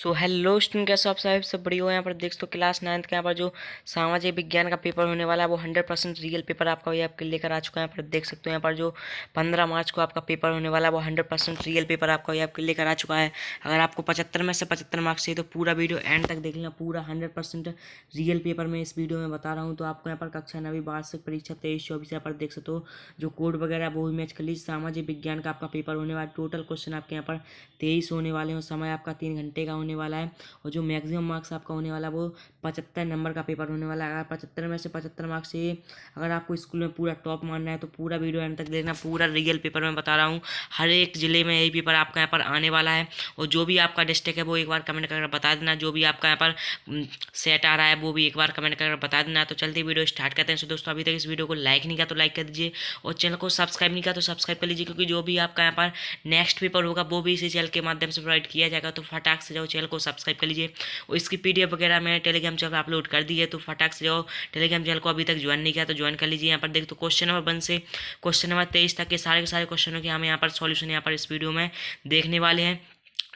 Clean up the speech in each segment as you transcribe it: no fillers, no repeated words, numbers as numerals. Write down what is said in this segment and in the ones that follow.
So hello student, कैसे हो आप सब बढ़िया हो। यहाँ पर देख सकते हो क्लास 9th का यहाँ पर जो सामाजिक विज्ञान का पेपर होने वाला है वो 100% रियल पेपर आपका ये आपके लेकर आ चुका है। यहाँ पर देख सकते हो यहाँ पर जो 15 मार्च को आपका पेपर होने वाला है वो 100% रियल पेपर आपका ये आपके लेकर आ चुका है। अगर आपको 75 में से 75 मार्क्स चाहिए तो पूरा वीडियो एंड तक देख लेना। पूरा 100% रियल पेपर में इस वीडियो में बता रहा हूँ। तो आपको यहाँ पर कक्षा 9वीं वार्षिक परीक्षा 23-24 यहाँ पर देख सकते हो जो कोड वगैरह वो भी मैच कर लीजिए। सामाजिक विज्ञान का आपका पेपर होने वाला, टोटल क्वेश्चन आपके यहाँ पर 23 होने वाले हैं। समय आपका 3 घंटे का होने वाला है और जो मैक्सिमम मार्क्स आपका होने वाला है वो 75 नंबर का पेपर होने वाला है। अगर 75 में से 75 मार्क्स चाहिए, अगर आपको स्कूल में पूरा टॉप मानना है तो पूरा वीडियो एंड तक देखना। पूरा रियल पेपर में बता रहा हूँ, हर एक ज़िले में यही पेपर आपका यहाँ पर आने वाला है। और जो भी आपका डिस्ट्रिक्ट है वो एक बार कमेंट करके बता देना। जो भी आपका यहाँ पर सेट आ रहा है वो भी एक बार कमेंट करके बता देना। तो चलते वीडियो स्टार्ट करते हैं। सो दोस्तों, अभी तक इस वीडियो को लाइक नहीं किया तो लाइक कर दीजिए और चैनल को सब्सक्राइब नहीं किया तो सब्सक्राइब कर लीजिए, क्योंकि जो भी आपका यहाँ पर नेक्स्ट पेपर होगा वो भी इसी चैनल के माध्यम से प्रोवाइड किया जाएगा। तो फटाक से जाओ चैनल को सब्सक्राइब कर लीजिए। और इसकी पीडीएफ वगैरह मैंने टेलीग्राम चैनल पर अपलोड कर दी है, तो फटाक से जाओ टेलीग्राम चैनल को अभी तक ज्वाइन नहीं किया तो ज्वाइन कर लीजिए। यहाँ पर देख तो क्वेश्चन नंबर 1 से क्वेश्चन नंबर 23 तक के सारे क्वेश्चनों के हम यहाँ पर सॉल्यूशन यहाँ पर इस वीडियो में देखने वाले हैं।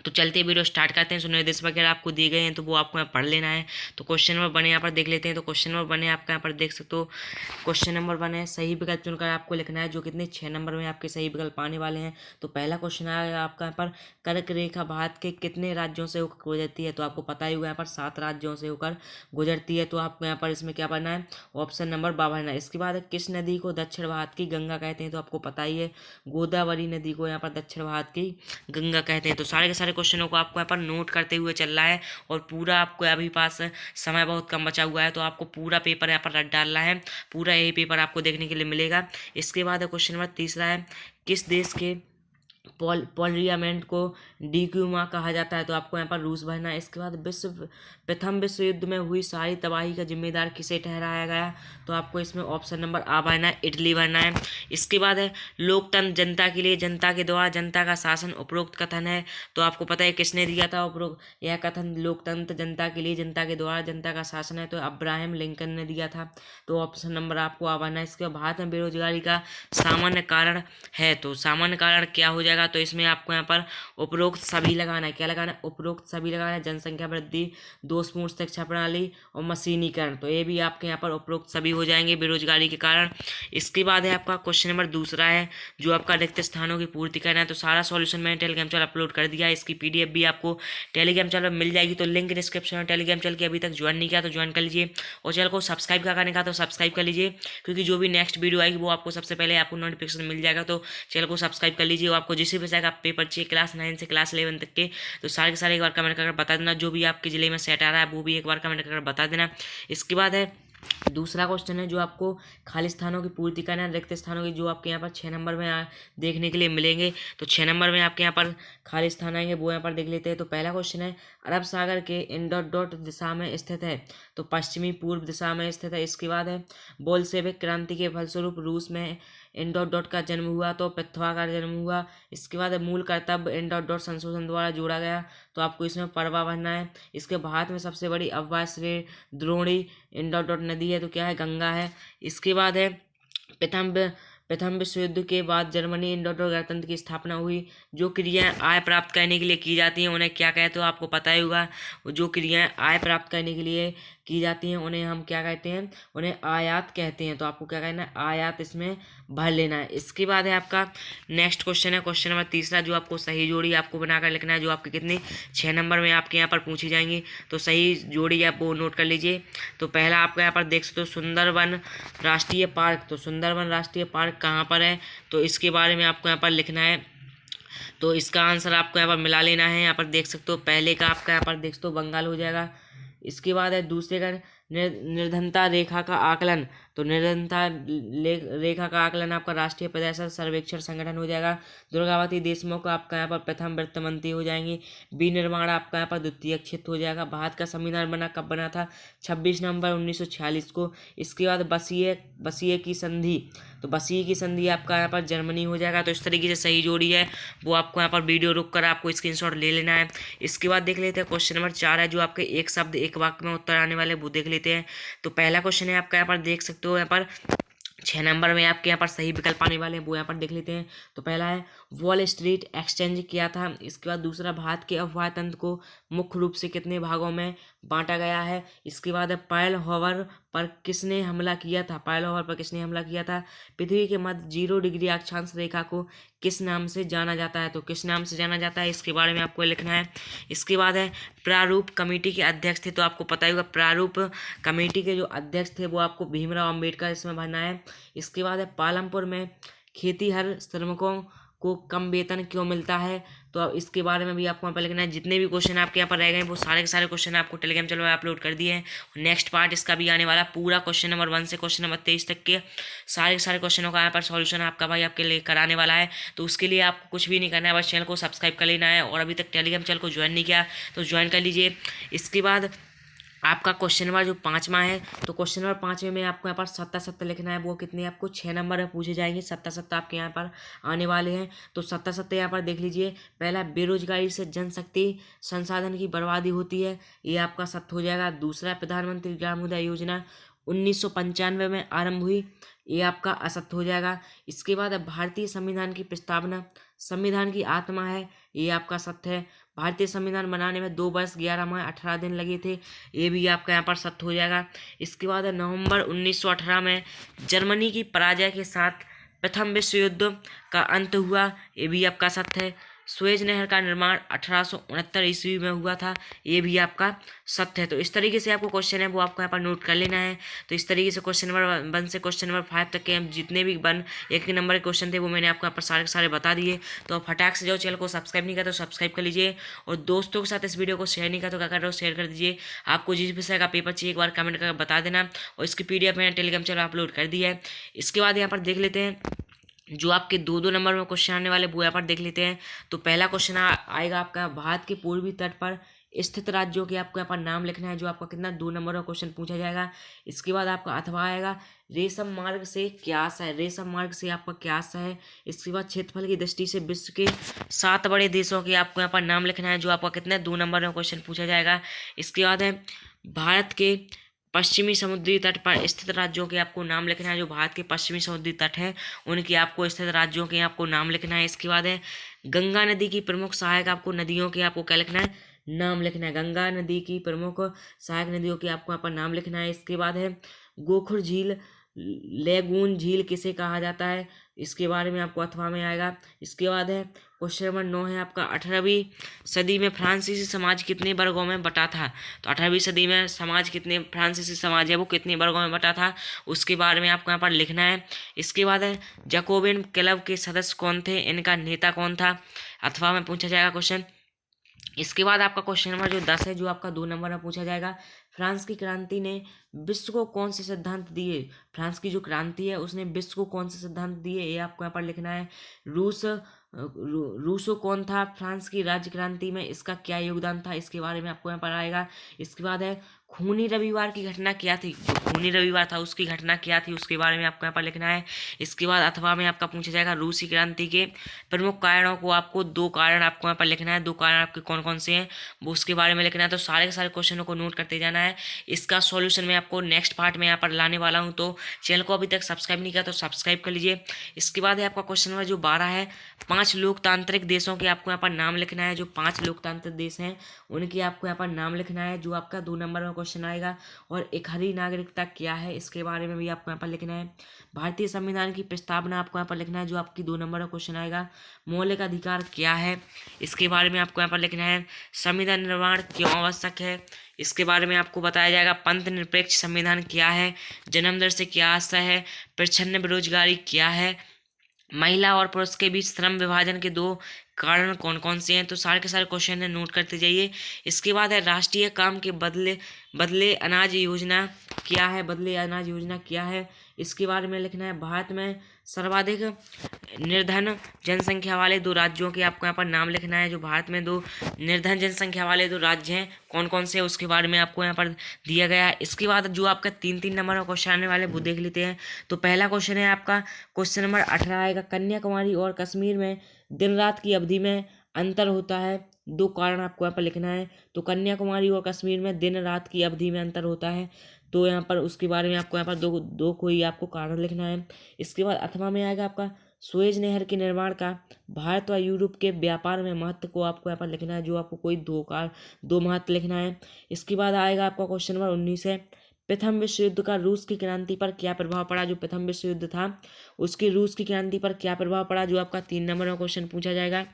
तो चलते वीडियो स्टार्ट करते हैं। सो निर्देश वगैरह आपको दिए गए हैं तो वो आपको यहाँ पढ़ लेना है। तो क्वेश्चन नंबर 1 यहाँ पर देख लेते हैं। तो क्वेश्चन नंबर 1 है आपका यहाँ पर देख सकते हो। क्वेश्चन नंबर 1 है, सही विकल्प चुनकर आपको लिखना है जो कितने 6 नंबर में आपके सही विकल्प आने वाले हैं। तो पहला क्वेश्चन आएगा आपका यहाँ पर, कर्क रेखा भारत के कितने राज्यों से होकर गुजरती है। तो आपको पता ही होगा यहाँ पर 7 राज्यों से होकर गुजरती है। तो आपको यहाँ पर इसमें क्या पढ़ना है, ऑप्शन नंबर 52 है। इसके बाद किस नदी को दक्षिण भारत की गंगा कहते हैं। तो आपको पता ही है, गोदावरी नदी को यहाँ पर दक्षिण भारत की गंगा कहते हैं। तो सारे के सारे क्वेश्चनों को आपको यहाँ पर नोट करते हुए चल रहा है और पूरा आपको अभी पास समय बहुत कम बचा हुआ है तो आपको पूरा पेपर यहाँ पर रट डालना है। पूरा यही पेपर आपको देखने के लिए मिलेगा। इसके बाद क्वेश्चन नंबर 3 है, किस देश के पार्लियामेंट को डीक्यूमा कहा जाता है। तो आपको यहाँ पर रूस भरना है। इसके बाद प्रथम विश्व युद्ध में हुई सारी तबाही का जिम्मेदार किसे ठहराया गया। तो आपको इसमें ऑप्शन नंबर आ भरना है, इटली भरना है। इसके बाद है, लोकतंत्र जनता के लिए, जनता के द्वारा, जनता का शासन उपरोक्त कथन है। तो आपको पता है किसने दिया था उपरोक्त यह कथन, लोकतंत्र जनता के लिए, जनता के द्वारा, जनता का शासन है। तो अब्राहम लिंकन ने दिया था। तो ऑप्शन नंबर आपको आ भरना है। इसके बाद भारत में बेरोजगारी का सामान्य कारण है। तो सामान्य कारण क्या हो जाएगा, तो इसमें आपको यहाँ पर उपरोक्त सभी लगाना है। क्या लगाना है, उपरोक्त सभी लगाना है। जनसंख्या वृद्धि, दोषपूर्ण शिक्षा प्रणाली और मशीनीकरण, तो ये भी आपके यहाँ पर उपरोक्त सभी हो जाएंगे बेरोजगारी के कारण। इसके बाद है आपका क्वेश्चन नंबर 2 है, जो आपका रिक्त स्थानों की पूर्ति करना है। तो सारा सॉल्यूशन मैंने टेलीग्राम चैनल अपलोड कर दिया है। इसकी पीडीएफ भी आपको टेलीग्राम चैनल पर मिल जाएगी। तो लिंक डिस्क्रिप्शन में, टेलीग्राम चैनल की अभी तक ज्वाइन नहीं किया तो ज्वाइन कर लीजिए और चैनल को सब्सक्राइब करने का तो सब्सक्राइब कर लीजिए, क्योंकि जो भी नेक्स्ट वीडियो आएगी वो आपको सबसे पहले आपको नोटिफिकेशन मिल जाएगा। तो चैनल को सब्सक्राइब कर लीजिए। और आपको जिस भी विषय का पेपर चाहिए क्लास 9 से क्लास 11 तक के, तो सारे के सारे एक बार कमेंट करके बता देना। जो भी आपके जिले में सेट आ रहा है वो भी एक बार कमेंट करके बता देना। इसके बाद है दूसरा क्वेश्चन है, जो आपको खाली स्थानों की पूर्ति करना है, रिक्त स्थानों की, जो आपके यहाँ पर 6 नंबर में देखने के लिए मिलेंगे। तो 6 नंबर में आपके यहाँ पर खाली स्थान आएंगे वो यहाँ पर देख लेते हैं। तो पहला क्वेश्चन है, अरब सागर के इन डॉट डॉट दिशा में स्थित है। तो पश्चिमी पूर्व दिशा में स्थित है। इसके बाद है, बोल्शेविक क्रांति के फलस्वरूप रूस में इन डॉट डॉट का जन्म हुआ। तो पिथवा का जन्म हुआ। इसके बाद मूल कर्तव्य इन डॉट डॉट संशोधन द्वारा जोड़ा गया। तो आपको इसमें परवा भरना है। इसके भारत में सबसे बड़ी अफवाह श्रेणी द्रोणी इन डॉट डॉट नदी है। तो क्या है, गंगा है। इसके बाद है, प्रथम विश्व युद्ध के बाद जर्मनी इन डॉट डॉट गणतंत्र की स्थापना हुई। जो क्रियाएं आय प्राप्त करने के लिए की जाती हैं उन्हें क्या कहते हो, आपको पता ही होगा। जो क्रियाएं आय प्राप्त करने के लिए की जाती हैं उन्हें हम क्या कहते हैं, उन्हें आयात कहते हैं। तो आपको क्या कहना है, आयात इसमें भर लेना है। इसके बाद है आपका नेक्स्ट क्वेश्चन है, क्वेश्चन नंबर 3, जो आपको सही जोड़ी आपको बनाकर लिखना है, जो आपके कितने 6 नंबर में आपके यहाँ पर पूछी जाएंगी। तो सही जोड़ी आप वो नोट कर लीजिए। तो पहला आपका यहाँ पर देख सकते हो, सुंदरवन राष्ट्रीय पार्क। तो सुंदरवन राष्ट्रीय पार्क कहाँ पर है, तो इसके बारे में आपको यहाँ पर लिखना है। तो इसका आंसर आपको यहाँ पर मिला लेना है। यहाँ पर देख सकते हो, पहले का आपका यहाँ पर देख सकते हो बंगाल हो जाएगा। इसके बाद है दूसरे का निर्धनता रेखा का आकलन। तो निर्धनता रेखा का आकलन आपका राष्ट्रीय प्रदर्शन सर्वेक्षण संगठन हो जाएगा। दुर्गावती देशमुख आपका यहाँ पर प्रथम वित्त मंत्री हो जाएंगी। विनिर्माण आपका यहाँ पर द्वितीय क्षेत्र हो जाएगा। भारत का संविधान कब बना था, 26 नवंबर 1946 को। इसके बाद बसिए की संधि। तो बसिए की संधि आपका यहाँ पर जर्मनी हो जाएगा। तो इस तरीके से सही जोड़ी है वो आपको यहाँ पर वीडियो रुक कर आपको स्क्रीनशॉट ले लेना है। इसके बाद देख लेते हैं क्वेश्चन नंबर 4 है, जो आपके एक शब्द एक वाक्य में उत्तर आने वाले वो देख लेते हैं। तो पहला क्वेश्चन है आपका यहाँ पर देख सकते हो, यहाँ पर 6 नंबर में आपके यहाँ पर सही विकल्प आने वाले हैं, वो यहाँ पर देख लेते हैं। तो पहला है वॉल स्ट्रीट एक्सचेंज किया था। इसके बाद दूसरा, भारत के अफवाह तंत्र को मुख्य रूप से कितने भागों में बांटा गया है। इसके बाद है पर्ल हार्बर पर किसने हमला किया था। पर्ल हार्बर पर किसने हमला किया था। पृथ्वी के मध्य 0 डिग्री अक्षांश रेखा को किस नाम से जाना जाता है। तो किस नाम से जाना जाता है, इसके बारे में आपको लिखना है। इसके बाद है प्रारूप कमेटी के अध्यक्ष थे। तो आपको पता ही होगा, प्रारूप कमेटी के जो अध्यक्ष थे वो आपको भीमराव अंबेडकर इसमें भरना है। इसके बाद है पालमपुर में खेतीहर श्रमिकों को कम वेतन क्यों मिलता है। तो अब इसके बारे में भी आपको यहाँ पर लिखना है। जितने भी क्वेश्चन आपके यहाँ पर रह गए वो सारे के सारे क्वेश्चन आपको टेलीग्राम चैनल में अपलोड कर दिए हैं। नेक्स्ट पार्ट इसका भी आने वाला, पूरा क्वेश्चन नंबर 1 से क्वेश्चन नंबर 23 तक के सारे क्वेश्चनों का यहाँ पर सॉल्यूशन आपका भाई आपके लिए कराने वाला है। तो उसके लिए आपको कुछ भी नहीं करना है, बस चैनल को सब्सक्राइब कर लेना है। और अभी तक टेलीग्राम चैनल को ज्वाइन नहीं किया तो ज्वाइन कर लीजिए। इसके बाद आपका क्वेश्चन नंबर जो 5वां है, तो क्वेश्चन नंबर 5 में आपको यहाँ पर 77 लिखना है। वो कितने आपको 6 नंबर में पूछे जाएंगे। 77 आपके यहाँ पर आने वाले हैं। तो 77 यहाँ पर देख लीजिए। पहला, बेरोजगारी से जनशक्ति संसाधन की बर्बादी होती है, ये आपका सत्य हो जाएगा। दूसरा, प्रधानमंत्री ग्रामोदय योजना 1995 में आरंभ हुई, ये आपका असत्य हो जाएगा। इसके बाद भारतीय संविधान की प्रस्तावना संविधान की आत्मा है, ये आपका सत्य है। भारतीय संविधान बनाने में 2 वर्ष 11 माह 18 दिन लगे थे, ये भी आपका यहाँ पर सत्य हो जाएगा। इसके बाद नवंबर 1918 में जर्मनी की पराजय के साथ प्रथम विश्व युद्ध का अंत हुआ, ये भी आपका सत्य है। सुएज नहर का निर्माण 1869 ईस्वी में हुआ था, ये भी आपका सत्य है। तो इस तरीके से आपको क्वेश्चन है वो आपको यहाँ पर नोट कर लेना है। तो इस तरीके से क्वेश्चन नंबर 1 से क्वेश्चन नंबर 5 तक के जितने भी 1 नंबर के क्वेश्चन थे वो मैंने आपको यहाँ पर सारे के सारे बता दिए। तो फटाक से जाओ, चैनल को सब्सक्राइब नहीं किया तो सब्सक्राइब कर लीजिए, और दोस्तों के साथ इस वीडियो को शेयर नहीं किया तो क्या कर रहे हो, शेयर कर दीजिए। आपको जिस विषय का पेपर चाहिए एक बार कमेंट करके बता देना, और इसकी PDF मैंने टेलीग्राम चैनल अपलोड कर दिया है। इसके बाद यहाँ पर देख लेते हैं जो आपके 2 नंबर में क्वेश्चन आने वाले वो यहाँ पर देख लेते हैं। तो पहला क्वेश्चन आएगा आपका, भारत के पूर्वी तट पर स्थित राज्यों के आपको यहाँ पर नाम लिखना है, जो आपका कितना 2 नंबर का क्वेश्चन पूछा जाएगा। इसके बाद आपका अथवा आएगा, रेशम मार्ग से क्या आशा है, रेशम मार्ग से आपका क्या आशा है। इसके बाद क्षेत्रफल की दृष्टि से विश्व के 7 बड़े देशों के आपको यहाँ पर नाम लिखना है, जो आपका कितना 2 नंबर में क्वेश्चन पूछा जाएगा। इसके बाद है भारत के पश्चिमी समुद्री तट पर स्थित राज्यों के आपको नाम लिखना है, जो भारत के पश्चिमी समुद्री तट है उनके आपको स्थित राज्यों के आपको नाम लिखना है। इसके बाद है गंगा नदी की प्रमुख सहायक आपको नदियों के आपको क्या लिखना है, नाम लिखना है। गंगा नदी की प्रमुख सहायक नदियों के आपको यहाँ पर नाम लिखना है। इसके बाद है गोखुर झील लेगून झील किसे कहा जाता है, इसके बारे में आपको अथवा में आएगा। इसके बाद है क्वेश्चन नंबर 9 है आपका, 18वीं सदी में फ्रांसीसी समाज कितने वर्गों में बटा था। तो 18वीं सदी में समाज कितने, फ्रांसीसी समाज है वो कितने वर्गों में बटा था, उसके बारे में आपको यहाँ पर लिखना है। इसके बाद है जैकोबिन क्लब के सदस्य कौन थे, इनका नेता कौन था, अथवा में पूछा जाएगा क्वेश्चन। इसके बाद आपका क्वेश्चन नंबर जो 10 है, जो आपका 2 नंबर में पूछा जाएगा, फ्रांस की क्रांति ने विश्व को कौन से सिद्धांत दिए। फ्रांस की जो क्रांति है उसने विश्व को कौन से सिद्धांत दिए, ये आपको यहाँ पर लिखना है। रूसो कौन था फ्रांस की राज्य क्रांति में, इसका क्या योगदान था, इसके बारे में आपको यहाँ पर आएगा। इसके बाद है खूनी रविवार की घटना क्या थी, जो खूनी रविवार था उसकी घटना क्या थी, उसके बारे में आपको यहाँ पर लिखना है। इसके बाद अथवा में आपका पूछा जाएगा रूसी क्रांति के प्रमुख कारणों को, आपको 2 कारण आपको यहाँ पर लिखना है। 2 कारण आपके कौन कौन से हैं वो उसके बारे में लिखना है। तो सारे के सारे क्वेश्चनों को नोट करते जाना है। इसका सॉल्यूशन मैं आपको नेक्स्ट पार्ट में यहाँ पर लाने वाला हूँ, तो चैनल को अभी तक सब्सक्राइब नहीं किया तो सब्सक्राइब कर लीजिए। इसके बाद है आपका क्वेश्चन नंबर जो 12 है, 5 लोकतांत्रिक देशों के आपको यहाँ पर नाम लिखना है। जो 5 लोकतांत्रिक देश हैं उनके आपको यहाँ पर नाम लिखना है, जो आपका 2 नंबर में क्वेश्चन आएगा। और एक हरी नागरिकता क्या है, इसके बारे में भी आपको यहाँ पर लिखना है। भारतीय संविधान की प्रस्तावना आपको यहाँ पर लिखना है, जो आपकी 2 नंबर का क्वेश्चन आएगा। मौलिक अधिकार क्या है, इसके बारे में आपको यहाँ पर लिखना है। संविधान निर्माण क्यों आवश्यक है, इसके बारे में आपको बताया जाएगा। पंथ निरपेक्ष संविधान क्या है, जन्म दर से क्या आशा है, प्रच्छन्न बेरोजगारी क्या है, महिला और पुरुष के बीच श्रम विभाजन के 2 कारण कौन कौन से हैं। तो सारे के सारे क्वेश्चन है, नोट करते जाइए। इसके बाद है राष्ट्रीय काम के बदले अनाज योजना क्या है, बदले अनाज योजना क्या है, इसके बारे में लिखना है। भारत में सर्वाधिक निर्धन जनसंख्या वाले 2 राज्यों के आपको यहाँ पर नाम लिखना है। जो भारत में 2 निर्धन जनसंख्या वाले 2 राज्य हैं कौन कौन से, उसके बारे में आपको यहाँ पर दिया गया है। इसके बाद जो आपका 3 नंबर का क्वेश्चन आने वाले वो देख लेते हैं। तो पहला क्वेश्चन है आपका क्वेश्चन नंबर 18 आएगा, कन्याकुमारी और कश्मीर में दिन रात की अवधि में अंतर होता है, 2 कारण आपको यहाँ पर लिखना है। तो कन्याकुमारी और कश्मीर में दिन रात की अवधि में अंतर होता है, तो यहाँ पर उसके बारे में आपको यहाँ पर दो कोई आपको कारण लिखना है। इसके बाद अथवा में आएगा आपका सुएज नहर के निर्माण का भारत व यूरोप के व्यापार में महत्व को आपको यहाँ पर लिखना है, जो आपको कोई दो महत्व लिखना है। इसके बाद आएगा आपका क्वेश्चन नंबर 19 है, प्रथम विश्व युद्ध का रूस की क्रांति पर क्या प्रभाव पड़ा। जो प्रथम विश्व युद्ध था उसके रूस की क्रांति पर क्या प्रभाव पड़ा, जो आपका 3 नंबर में क्वेश्चन पूछा जाएगा।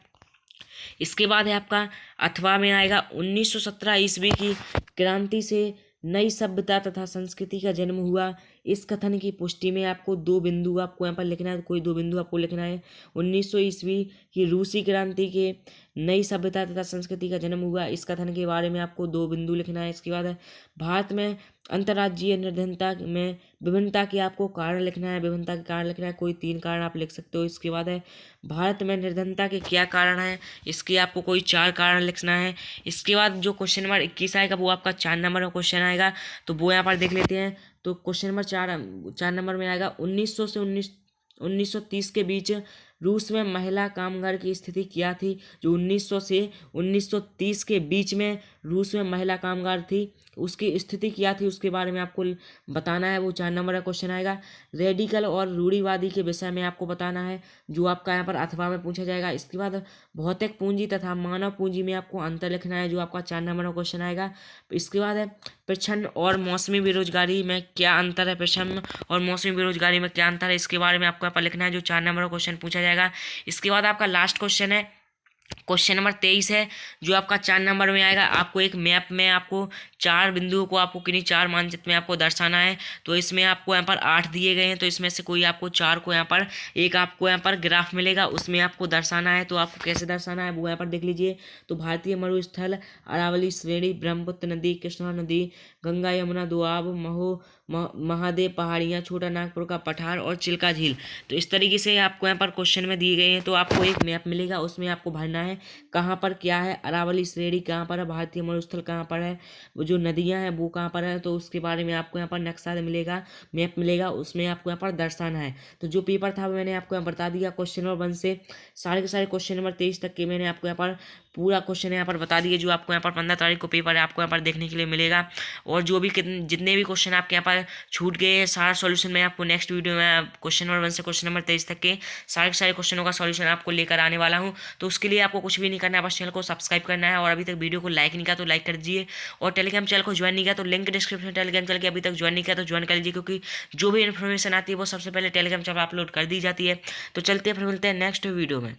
इसके बाद है आपका अथवा में आएगा 1917 ईस्वी की क्रांति से नई सभ्यता तथा संस्कृति का जन्म हुआ। इस कथन की पुष्टि में आपको 2 बिंदु आपको यहाँ पर लिखना है, कोई 2 बिंदु आपको लिखना है। 1900 ईस्वी की रूसी क्रांति के नई सभ्यता तथा संस्कृति का जन्म हुआ, इस कथन के बारे में आपको 2 बिंदु लिखना है। इसके बाद है भारत में अंतर्राज्यीय निर्धनता में विभिन्नता के आपको कारण लिखना है, विभिन्नता के कारण लिखना है, कोई 3 कारण आप लिख सकते हो। इसके बाद है भारत में निर्धनता के क्या कारण है, इसके आपको कोई 4 कारण लिखना है। इसके बाद जो क्वेश्चन नंबर 21 आएगा वो आपका 4 नंबर में क्वेश्चन आएगा, तो वो यहाँ पर देख लेते हैं। तो क्वेश्चन नंबर 4 नंबर में आएगा 1900 से 1930 के बीच रूस में महिला कामगार की स्थिति क्या थी। जो 1900 से 1930 के बीच में रूस में महिला कामगार थी उसकी स्थिति क्या थी, उसके बारे में आपको बताना है, वो 4 नंबर का क्वेश्चन आएगा। रेडिकल और रूढ़िवादी के विषय में आपको बताना है, जो आपका यहाँ पर अथवा में पूछा जाएगा। इसके बाद भौतिक पूंजी तथा मानव पूंजी में आपको अंतर लिखना है, जो आपका 4 नंबर का क्वेश्चन आएगा। इसके बाद है प्रच्छन्न और मौसमी बेरोजगारी में क्या अंतर है, प्रच्छन्न और मौसमी बेरोजगारी में क्या अंतर है, इसके बारे में आपको यहाँ पर लिखना है, जो 4 नंबर का क्वेश्चन पूछा जाएगा। इसके बाद आपका लास्ट क्वेश्चन है क्वेश्चन नंबर 23 है, जो आपका 4 नंबर में आएगा। आपको एक मैप में आपको 4 बिंदुओं को आपको किन्हीं 4 मानचित्र में आपको दर्शाना है। तो इसमें आपको यहाँ पर 8 दिए गए हैं, तो इसमें से कोई आपको 4 को यहाँ पर एक आपको यहाँ पर ग्राफ मिलेगा, उसमें आपको दर्शाना है। तो आपको कैसे दर्शाना है वो यहाँ पर देख लीजिए। तो भारतीय मरुस्थल, अरावली श्रेणी, ब्रह्मपुत्र नदी, कृष्णा नदी, गंगा यमुना दोआब, महादेव पहाड़ियाँ, छोटा नागपुर का पठार और चिल्का झील। तो इस तरीके से आपको यहाँ पर क्वेश्चन में दिए गए हैं। तो आपको एक मैप मिलेगा, उसमें आपको भरना है कहाँ पर क्या है, अरावली श्रेणी कहाँ पर है, भारतीय मरुस्थल कहाँ पर है, वो जो नदियाँ हैं वो कहाँ पर है, तो उसके बारे में आपको यहाँ पर नक्शा मिलेगा, मैप मिलेगा, उसमें आपको यहाँ पर दर्शाना है। तो जो पेपर था वो मैंने आपको यहाँ बता दिया, क्वेश्चन नंबर 1 से सारे के सारे क्वेश्चन नंबर 23 तक के मैंने आपको यहाँ पर पूरा क्वेश्चन यहाँ पर बता दिए, जो आपको यहाँ पर 15 तारीख को पेपर है आपको यहाँ पर देखने के लिए मिलेगा। और जो भी जितने भी क्वेश्चन आपके यहाँ पर छूट गए हैं सारा सॉल्यूशन मैं आपको नेक्स्ट वीडियो में क्वेश्चन नंबर 1 से क्वेश्चन नंबर 23 तक के सारे क्वेश्चनों का सॉल्यूशन आपको लेकर आने वाला हूँ। तो उसके लिए आपको कुछ भी नहीं करना है, बस चैनल को सब्सक्राइब करना है, और अभी तक वीडियो को लाइक नहीं किया तो लाइक कर दीजिए, और टेलीग्राम चैनल को ज्वाइन नहीं किया तो लिंक डिस्क्रिप्शन में टेलीग्राम चैनल के अभी तक ज्वाइन नहीं किया तो ज्वाइन कर लीजिए, क्योंकि जो भी इन्फॉर्मेशन आती है वो सबसे पहले टेलीग्राम चैनल पर अपलोड कर दी जाती है। तो चलते हैं, फिर मिलते हैं नेक्स्ट वीडियो में।